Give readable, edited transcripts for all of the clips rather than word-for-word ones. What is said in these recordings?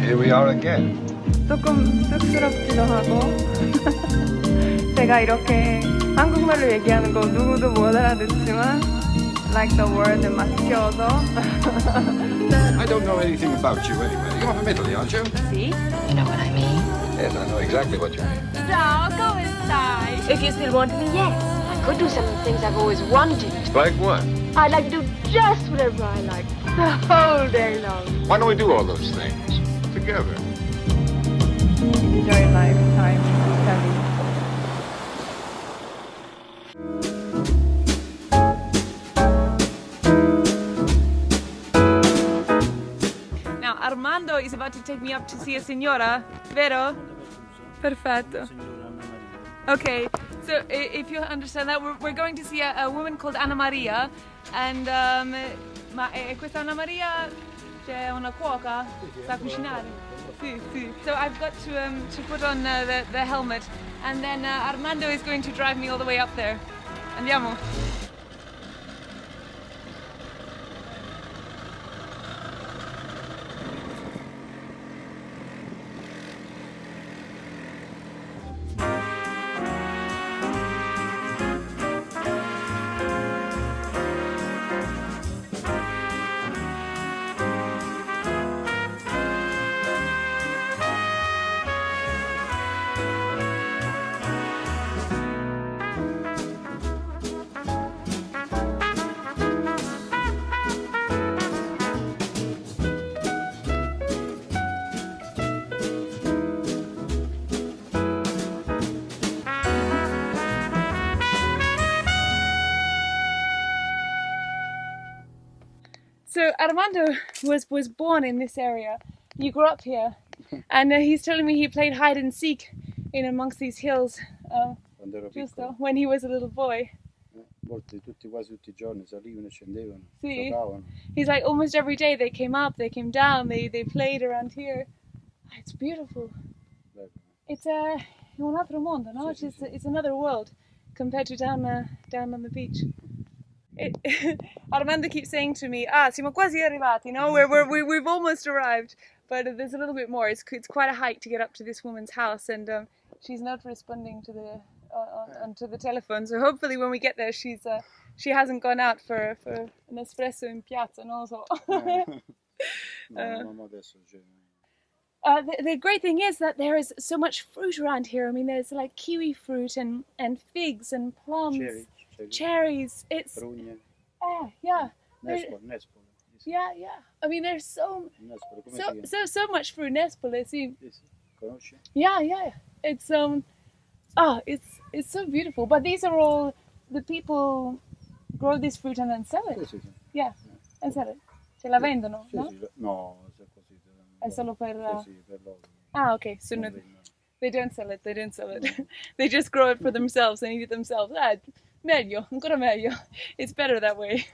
here we are again. 조금 쑥스럽기도 하고 제가 이렇게 한국말로 얘기하는 거 누구도 못 알아듣지만 like the word macchioso. I don't know anything about you anyway. You're from Italy, aren't you? Sì. You know what I mean? Yes, I know exactly what you mean. Ciao, come stai? If you still want me, yes. I could do some of the things I've always wanted. Like what? I'd like to do just whatever I like, the whole day long. Why don't we do all those things together? Enjoy lifetime in Italy. Now Armando is about to take me up to see a signora, vero? Perfetto. Okay, so if you understand that, we're going to see a woman called Anna Maria, and ma questa Anna Maria c'è una cuoca, sa cucinare. Sì, sì. So I've got to put on the helmet, and then Armando is going to drive me all the way up there. Andiamo. So Armando was born in this area. You grew up here, and he's telling me he played hide and seek in amongst these hills, Quando ero just piccolo, when he was a little boy. quasi tutti i giorni salivano e scendevano, Sì. giocavano. He's like almost every day they came up, they came down, they played around here. It's beautiful. Bello. It's un altro mondo, no? Sì, sì, sì. It's another world compared to down on the beach. Armando keeps saying to me, siamo quasi arrivati, no? We've almost arrived, but there's a little bit more. It's quite a hike to get up to this woman's house, and she's not responding to the onto the telephone. So hopefully when we get there, she hasn't gone out for an espresso in piazza, non lo so. No, adesso c'è. The great thing is that there is so much fruit around here. I mean, there's like kiwi fruit and figs and plums. Cherries, it's Prugne. Yeah. Nespolo. Yeah. I mean, there's so much fruit. Nespole, sì. Conosci? Yeah. It's it's so beautiful. But these are all the people grow this fruit and then sell it. Sì. Yeah, and sell it. Ce la vendono, Sì, no? sì. No, è così. È solo per. Sì, per loro. Okay. So no, No. they don't sell it. They just grow it for themselves and eat it themselves. Meglio, ancora meglio. It's better that way.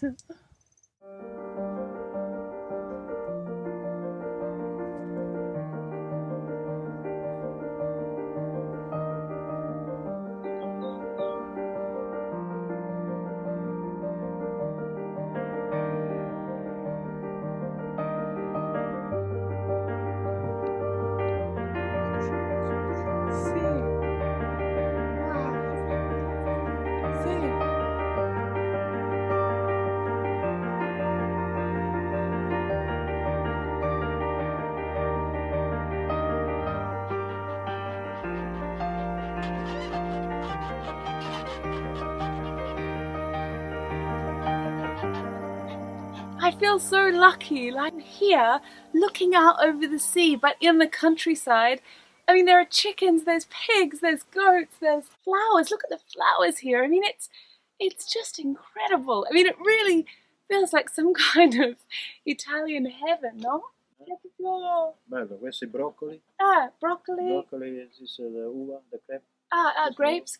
I feel so lucky. Like I'm here looking out over the sea, but in the countryside. I mean, there are chickens, there's pigs, there's goats, there's flowers. Look at the flowers here. I mean, it's just incredible. I mean, it really feels like some kind of Italian heaven, no? Bello, questi broccoli. Broccoli. Broccoli, this is the uva, the crepe. Grapes.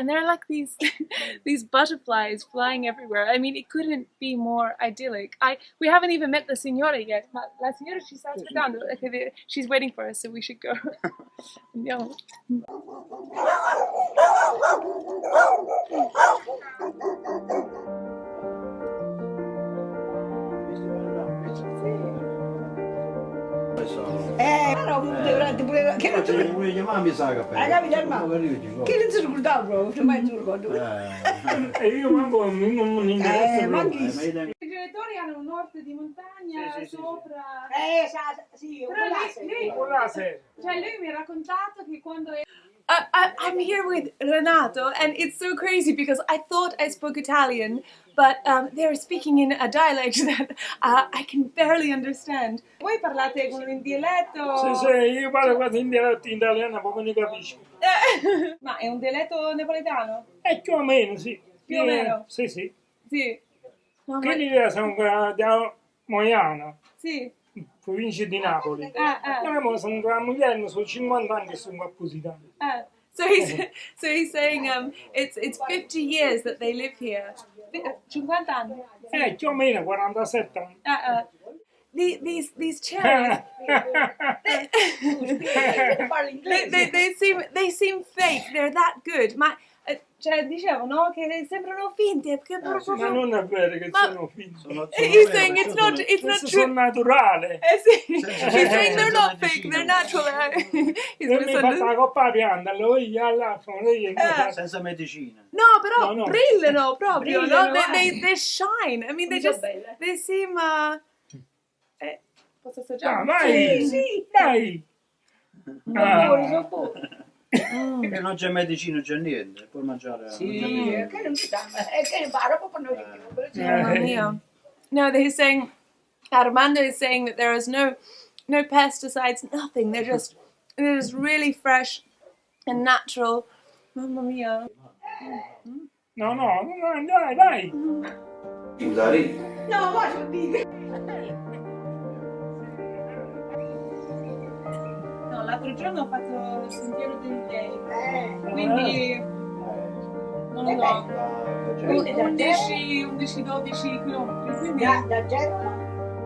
They're like these butterflies flying everywhere. I mean, it couldn't be more idyllic. We haven't even met the signora yet. Ma la signora ci sta aspettando. Okay, she's waiting for us, so we should go. Andiamo. pure mia mamma mi sa che Hai capito, Armando? Che non si ricordava proprio, mai ti ricordo. E io manco non mi interessa Ma proprio. chi? I genitori hanno un orto di montagna sopra. Sì, Però lui, Quella sera. cioè lui mi ha raccontato che quando I'm here with Renato, and it's so crazy because I thought I spoke Italian, but they're speaking in a dialect that I can barely understand. Voi parlate con un dialetto? Sì, io parlo quasi in dialetto italiano, poi ne capisco. Ma è un dialetto napoletano? Più o meno, sì. Più o meno? Sì, sì. Sì. No, ma- Quelli sono da Moiano, Sì. provincia di Napoli. Sono con la moglie, sono 50 anni che sono qua positano. So he's saying it's 50 years that they live here. 50 anni. Più o meno 47 anni. These chairs, they seem fake. They're that good. Ma cioè dicevano che sembrano finte, che Ma non è vero che sono finti. He's saying it's not Questi true. sono naturali. Sì. He's saying they're not fake, they're natural. He's Io mi faccio la coppa a pianta, lui alla senza medicina. No, però No. brillano proprio, Brillano, no? They shine. I mean, they seem posso assaggiare? dai, Sì. dai. Che non c'è medicina, non c'è niente, puoi mangiare. Sì, che non si dà, che ne parla proprio noi. Mamma mia. No, they're saying Armando is saying that there is no pesticides, nothing. They're just really fresh and natural. Mamma mia. No, dai. No, ma sono dico. No, l'altro giorno ho fatto il sentiero dei miei, quindi non lo so. Quindi da 11-12 km. Quindi Da Genova?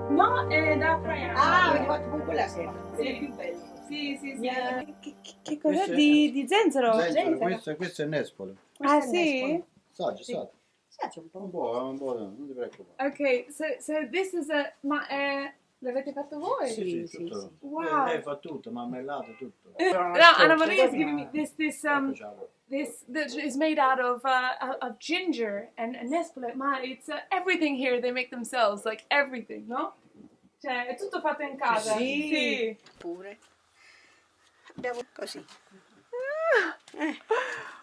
no, è da Traiano. Quindi fatto con quella sera. Sì. È più bello. Sì. Che Questo cos'è? è- Di zenzero? Questo è Nespolo. Ah, sì? Assaggia. Sai, un po'. Un po', non ti preoccupare. Ok, so this is a... Ma l'avete fatto voi? Sì, tutto. Wow. Lei fa tutto, marmellato, tutto. No, Anna Maria is giving me this that is made out of ginger and nespole. Ma it's everything here they make themselves, like everything, no? Cioè, è tutto fatto in casa. Sì. Pure. Abbiamo così.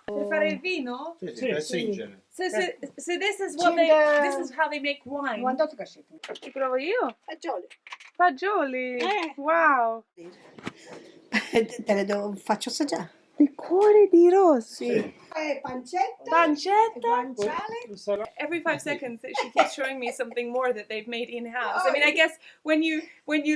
Per fare il vino? Sì, per singere. So this is Ginger. this is how they make wine. Quanto cascetto? Ci provo io? Fagioli. Fagioli. Wow. Te le faccio assaggiare. Liquore di rossi. Sì. Pancetta. Pancetta. Guanciale. Every 5 seconds that she keeps showing me something more that they've made in house. I mean, I guess when you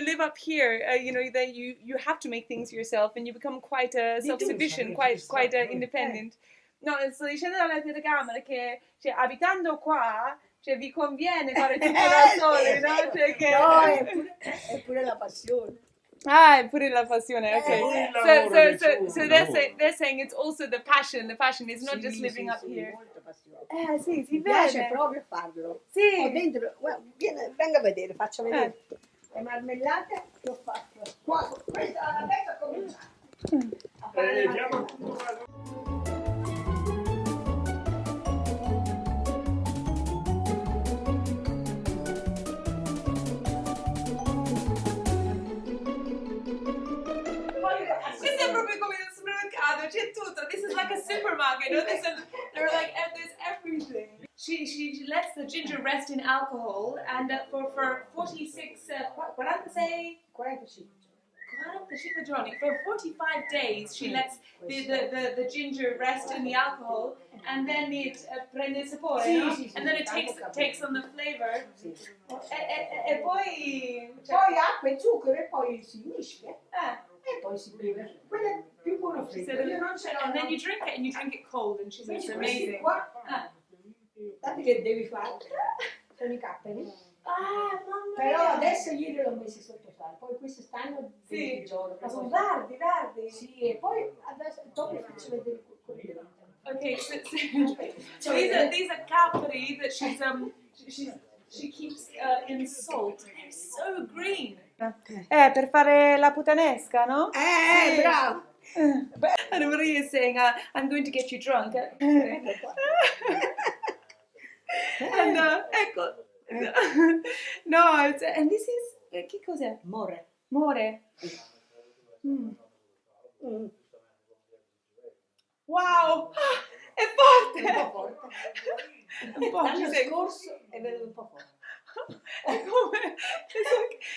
live up here, you know that you have to make things yourself and you become quite self-sufficient, quite independent. No, sto dicendo dalla telecamera che cioè, abitando qua, cioè, vi conviene fare tutto da soli, no? Cioè, che... No, è pure la passione. Ah, pure la passione, okay. So lavoro, they're saying it's also the passion. The passion is not just living up here. Molta passione. Sì, si Mi piace vede. proprio farlo. Sì. Ho dentro, guarda, venga a vedere, faccio vedere. Le marmellate che ho fatto. Qua, questa è la testa cominciata. A fare le marmellate. Questo è proprio come nel supermercato, c'è tutto. This is like a supermarket, you know? There's everything. She lets the ginger rest in alcohol and for 46, 46 giorni, for 45 days she lets the ginger rest in the alcohol and then it prende il sapore, Sì, no? sì, sì, And then it tanto takes on the flavor. Sì. E poi... Poi acqua e zucchero e poi si mischia eh. e poi si beve. Quello è più buono She freddo. said, Io non ce l'ho. and then you drink it and you drink it cold, and she said it's Questi amazing. qua, Ah, sappi che devi fare? Sono i capperi. mamma Però mia. adesso ieri l'ho messi sotto sale, poi questi stanno Sì, 20 giorni. ma sono verdi. Sì, e poi adesso dopo vi faccio vedere quelli che diventano. Okay, so these are capri that she keeps in salt. They're so green. Per fare la puttanesca, no? Sì. Bravo. Anna Maria is saying, I'm going to get you drunk. And ecco. No, and this is, che cos'è? More. More. Wow, è forte. Un po' forte. Un po', L'anno ci sei- scorso è venuto un po' forte. È come,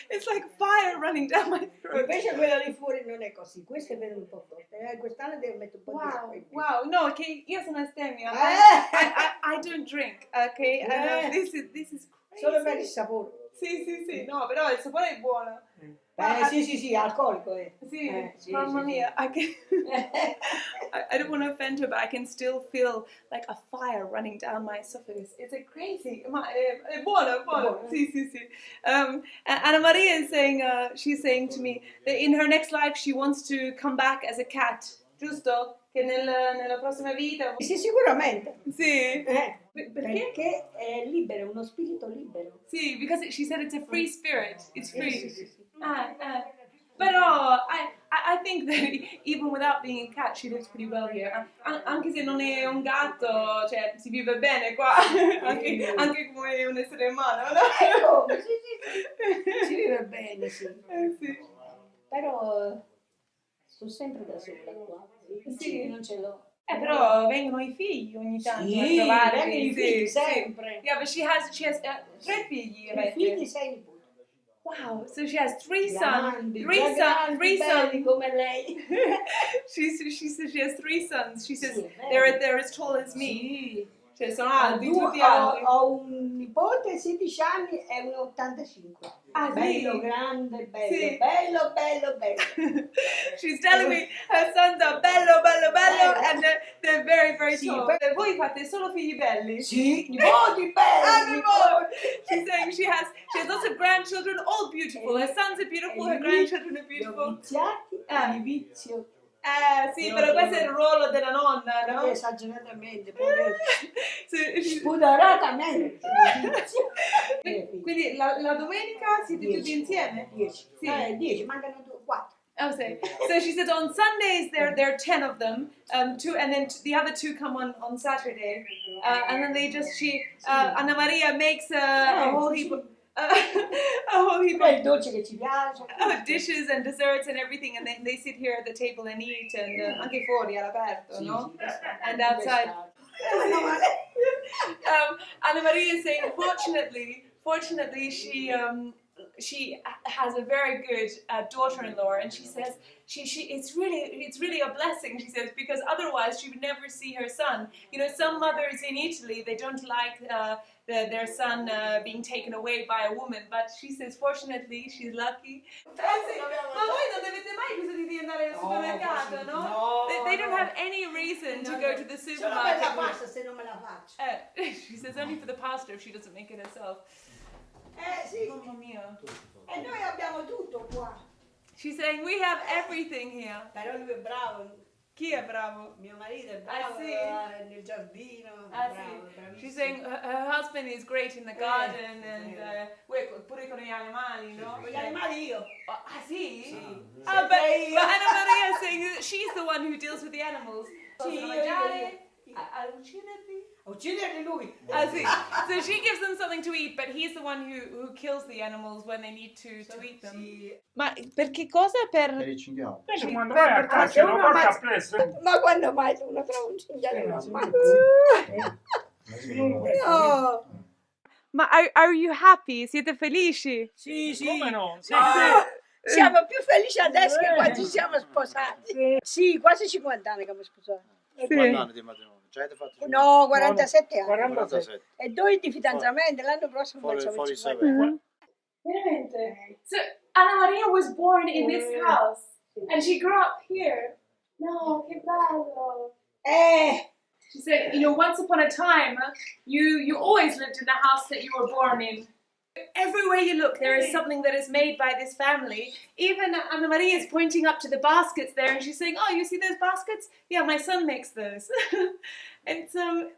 it's like fire running down my throat. Invece quello lì fuori non è così, questo è venuto un po' forte. Quest'anno devo mettere un po' di acqua. Wow, no, che io sono astemia. I don't drink, ok? This is crazy. Solo per il sapore. Sì, no, però il sapore è buono. Sì, alcolico. Sì, Sì, mamma sì, mia, I don't want to offend her, but I can still feel like a fire running down my esophagus. It's crazy, ma è buono, è buono. Sì. Anna Maria is saying, she's saying to me that in her next life she wants to come back as a cat, giusto? Che nella prossima vita. Sì, sicuramente. Sì. Perché? Perché è libero, è uno spirito libero. Sì, because she said it's a free spirit. It's free. Sì. Però I think that even without being a cat, she lives pretty well here. Anche se non è un gatto, cioè si vive bene qua, anche come un essere umano, no? Sì. Si vive bene, sì. Sì. Però sto sempre da sola qua. Sì. Non ce l'ho. Però vengono i figli ogni tanto a Sì, trovarli. vengono i figli sempre. Yeah, but she has 3 figli. 3 figli, 6 nipoti. Wow, so she has 3 sons. Grandi, 3 belli sons. come lei. She says she has 3 sons. She says Sì, they're as tall as me. Sì. Cioè sono alti, tutti alti. Ho un nipote 16 anni e un 85. Ah, sì? Bello, grande, bello, Sì. bello. She's telling me her sons are bello, and they're very, very Sì, tall. E voi fate solo figli belli? Sì, nipoti belli. Nipoti. She's saying she has lots of grandchildren, all beautiful. Her sons are beautiful, her grandchildren are beautiful. Viziati, vizio. Sì, però questo è il ruolo della nonna, no? Esageratamente, proprio Sì. spudoratamente. Quindi la domenica siete tutti insieme? 10. Sì. 10, mancano 4. Oh, so she said on Sundays there are 10 of them, 2, and then the other 2 come on Saturday, and then Anna Maria makes a whole heap of Poi il dolce che ci piace. dishes and desserts and everything, and they sit here at the table and eat, and anche fuori all'aperto, no? And outside. Anna Maria is saying, fortunately, she has a very good daughter-in-law, and she says it's really a blessing. She says, because otherwise she would never see her son. You know, some mothers in Italy, they don't like their son being taken away by a woman, but she says fortunately she's lucky. Ma voi non avete mai bisogno di andare al supermercato, no? No. They don't have any reason to go to the supermarket. Solo per la pasta se non me la faccio. She says only for the pasta if she doesn't make it herself. Sì. Mamma mia. E noi abbiamo tutto qua. She's saying we have everything here. Però lui è bravo. Chi è bravo? Mio marito è bravo sì. nel giardino. Ah, Bravo, sì. bravissimo. She's saying her husband is great in the garden and pure con gli animali, no? Con gli animali io. Ah, sì? Sì. But Anna Maria is saying that she's the one who deals with the animals. Sì, Possono io. mangiare, a ucciderli. Ucciderli lui. Ah, sì. So she gives them something to eat, but he's the one who kills the animals when they need to eat them. Sì. Ma per che cosa? Per il cinghiale. Invece quando vai a caccia lo porta appresso. Ma quando mai uno trova un cinghiale lo ammazza? No. Ma are you happy? Siete felici? Sì. Come no? Sì. Siamo più felici adesso che quando ci siamo sposati. Sì, quasi 50 anni che abbiamo sposato. 50 anni di matrimonio. Già avete fatto 50? No, 47 anni. 47. E 2 di fidanzamento, l'anno prossimo facciamo Fuori 50 sapere. anni. Veramente? So Anna Maria was born in this house and she grew up here. No, che bello. She said, you know, once upon a time, you always lived in the house that you were born in. Everywhere you look, there is something that is made by this family. Even Anna Maria is pointing up to the baskets there, and she's saying, "Oh, you see those baskets? Yeah, my son makes those." And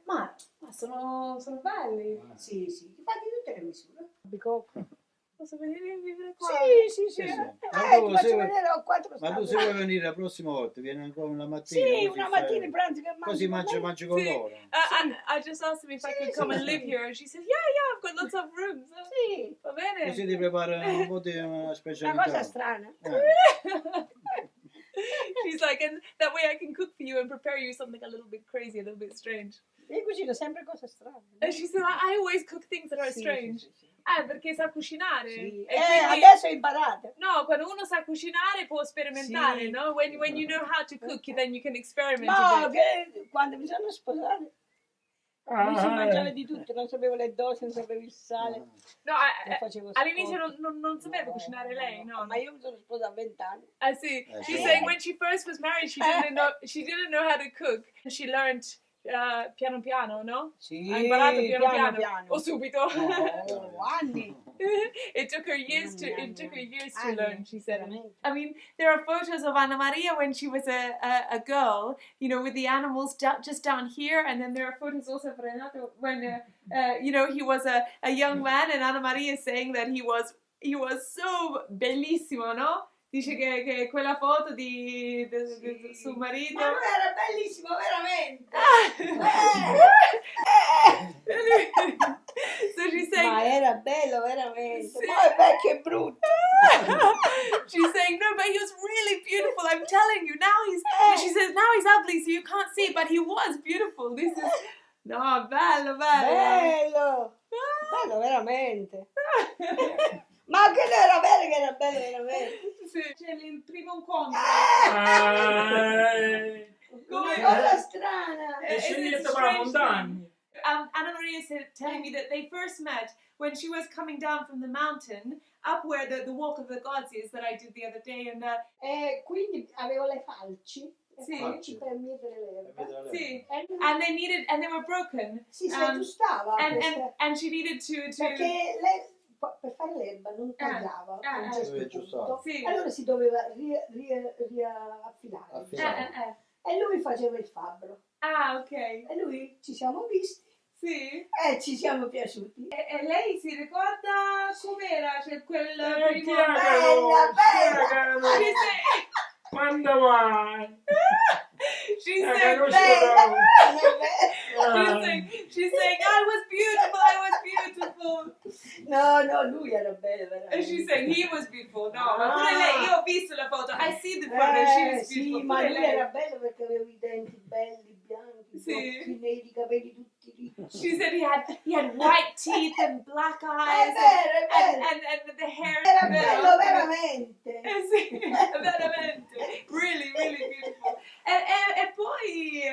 ma sono belli. Sì, ti fai di tutte le misure. Posso venire a vivere qua? Sì. Sì. Ti Ma tu faccio se- vedere, ho 4 Ma tu stanze. se vuoi venire la prossima volta, vieni ancora una mattina. Sì, così una fai- mattina in pranzo che Così mangi. mangi con Sì. loro. I just asked them if I could come and live here, and she said, yeah, I've got lots of rooms. Sì, Va bene. Così ti prepara un po' di una una specialità. cosa strana. She's like, and that way I can cook for you and prepare you something a little bit crazy, a little bit strange. Io cucino sempre cose strane. And she said, I always cook things that are Sì, strange. sì. Perché sa cucinare. Sì. E quindi- Adesso ho imparato. No, quando uno sa cucinare può sperimentare, Sì. no? When you know how to cook, then you can experiment No, a bit. che quando mi sono sposata mi si mangiava di tutto, non sapevo le dosi, non sapevo il sale. No, Lo facevo all'inizio scorto. non sapeva cucinare lei, no? Ma io mi sono sposata a 20 anni. Sì. Sì. She's saying when she first was married, she didn't know how to cook. She learned piano piano, no? Sì, Ha imparato piano. piano. O subito. Oh, anni. It took her years to Anni, learn, she said. veramente. I mean, there are photos of Anna Maria when she was a girl, you know, with the animals just down here, and then there are photos also of Renato when, you know, he was a young man, and Anna Maria is saying that he was so bellissimo, no? Dice che quella foto di suo marito... Ma lui era bellissimo, veramente. So she's saying... Ma era bello, veramente. Sì. Poi è vecchio e brutto. She's saying, no, but he was really beautiful, I'm telling you. She says, now he's ugly, so you can't see, but he was beautiful. This is... No, bello. Bello. Bello, veramente. Ma che era bello, che era bello, veramente. Sì. C'è il primo incontro. Una cosa strana. E It's scegliete a per la strange montagna. thing. Anna Maria said, telling me that they first met when she was coming down from the mountain up where the walk of the gods is that I did the other day, and E quindi avevo le falci. Sì. Falci per mietere l'erba. sì, E and they were broken. si aggiustava questa- And she needed to perché lei per fare l'erba non tagliava a un certo Doveva aggiustare. punto. Sì. Allora si doveva riaffilare. Affilare. E lui faceva il fabbro. ok. E lui ci siamo visti Sì. e ci siamo piaciuti. E lei si ricorda com'era? Cioè quel primo... Bella. She said, Quando vai? she Non said, ce l'ho. she's saying, I was beautiful. No, lui era bello, veramente. And she's saying he was beautiful. No, ma pure lei, io ho visto la foto. I see the photo, she was Sì, beautiful. ma Pure lui lei. era bello perché aveva i denti belli, bianchi, Sì. gli occhi neri, i capelli tutti ricci. She said he had white teeth and black È eyes vero. and the hair. Era bello veramente. Sì, veramente. Really beautiful. E poi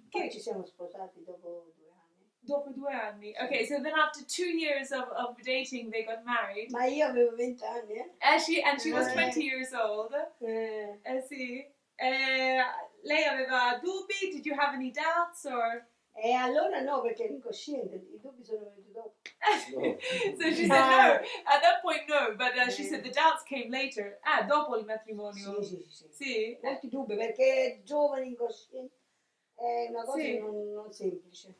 Poi ci siamo sposati dopo 2 anni. dopo 2 anni. Okay, so then after 2 years of dating, they got married. Ma io avevo 20 anni, eh? And she was 20 years old. Sì. Lei aveva dubbi? Did you have any doubts or? E allora no, perché ero incosciente, i dubbi sono venuti dopo. So she said no. At that point, no. But she said the doubts came later. Dopo il matrimonio. Sì. Sì. Molti dubbi, perché giovani incoscienti è una cosa Sì. non semplice.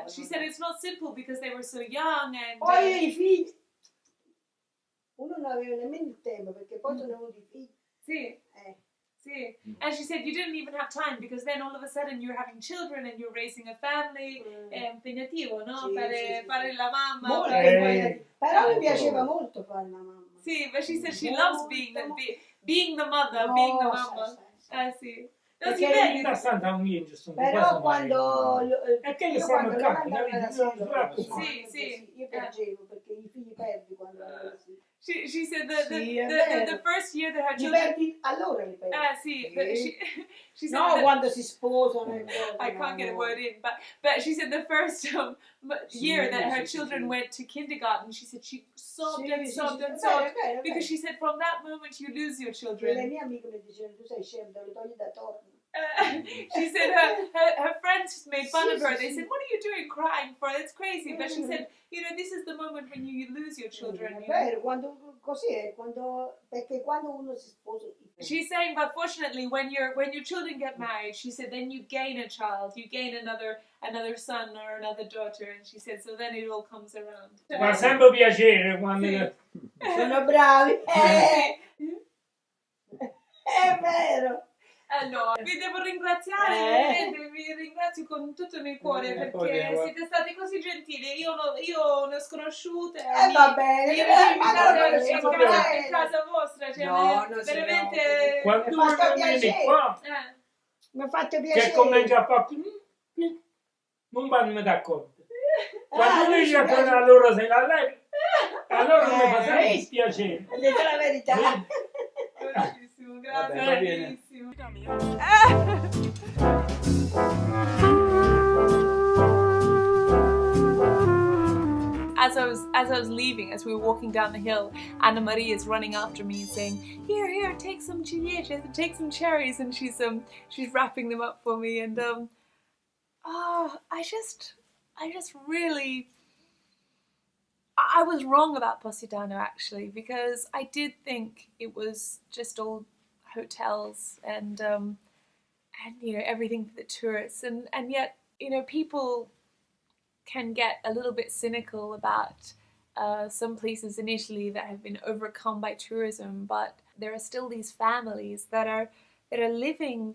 She said it's not simple because they were so young and. Poi i figli, uno non aveva nemmeno il tempo, perché poi sono venuti i figli. Sì. See, and she said you didn't even have time because then all of a sudden you're having children and you're raising a family. È impegnativo, no? Sì, fare sì. la mamma. Molto fare- impegnativo. Però mi piaceva molto fare la mamma. Sì, but she said she Molto. loves being the mother, No, being the mamma. sai. Sì. Non si Perché vede. Da Santa Unghia, sono Però quando E che gli io stanno quando a loro capo, andavano capito? alla sera, Sì. io piangevo perché i figli perdi quando vanno così. She said Sì, è the vero. first year that her Li children. perdi, allora li perdi. Sì. Sì. She said No, that- quando si sposano. e cose, I can't get a no. word in, but she said the first year that her sì, children sì. went to kindergarten, she said she sobbed Sì, and sì, sobbed sì, and è sobbed vero, è vero. because she said from that moment you lose your E le children. mie amiche mi dicevano, tu sei scemo, te lo togli da torno. She said her friends made fun Sì, of her. sì, They sì. said, "What are you doing crying for? That's crazy." But she said, "You know, this is the moment when you lose your children." È you know? vero, così è, perché quando uno si sposa. She's saying, but fortunately, when your children get married, she said, then you gain a child, you gain another son or another daughter, and she said, so then it all comes around. Fa sempre piacere quando Sì. Sono bravi. È vero. Allora, vi devo ringraziare, veramente, vi ringrazio con tutto il mio cuore perché siete stati così gentili. Io ne ho sconosciute. Va bene. Io vi in casa vostra, cioè No, veramente. Quando uno viene qua, mi ha fatto che piacere. comincia a fare non vanno d'accordo. Quando dice che allora se la lei, allora mi fa sempre piacere. Ho detto la verità. Bellissimo, grazie, Vabbè, va bene. bellissimo. As I was leaving, as we were walking down the hill, Anna Maria is running after me saying, "Here, take some ciliegie, take some cherries," and she's wrapping them up for me. And I just really, I was wrong about Positano actually, because I did think it was just all hotels and you know, everything for the tourists, and yet, you know, people can get a little bit cynical about some places in Italy that have been overcome by tourism, but there are still these families that are living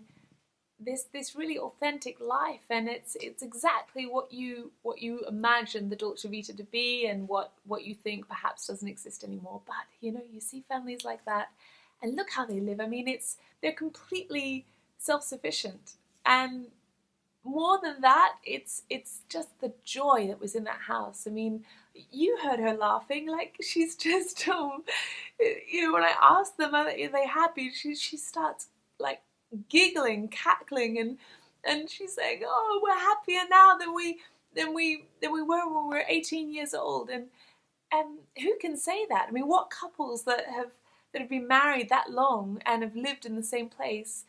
this really authentic life, and it's exactly what you imagine the Dolce Vita to be, and what you think perhaps doesn't exist anymore. But you know, you see families like that, and look how they live. I mean, they're completely self-sufficient, and more than that, it's just the joy that was in that house. I mean, you heard her laughing, like she's just you know, when I asked them are they happy, she starts like giggling, cackling, and she's saying, "Oh, we're happier now than we were when we were 18 years old." And who can say that? I mean, what couples that have been married that long and have lived in the same place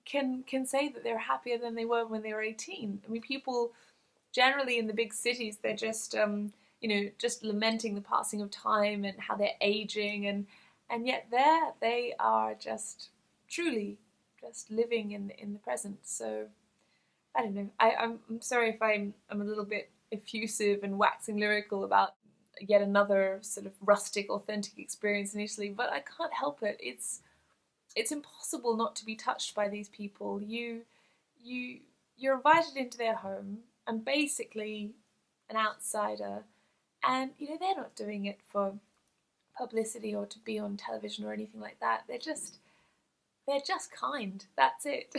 can say that they're happier than they were when they were 18? I mean, people generally in the big cities, they're just you know, just lamenting the passing of time and how they're aging, and yet there they are just truly just living in the present. So I don't know. I'm sorry if I'm a little bit effusive and waxing lyrical about yet another sort of rustic, authentic experience in Italy, but I can't help it. It's impossible not to be touched by these people. You're invited into their home and basically an outsider, and you know, they're not doing it for publicity or to be on television or anything like that. They're just kind. That's it.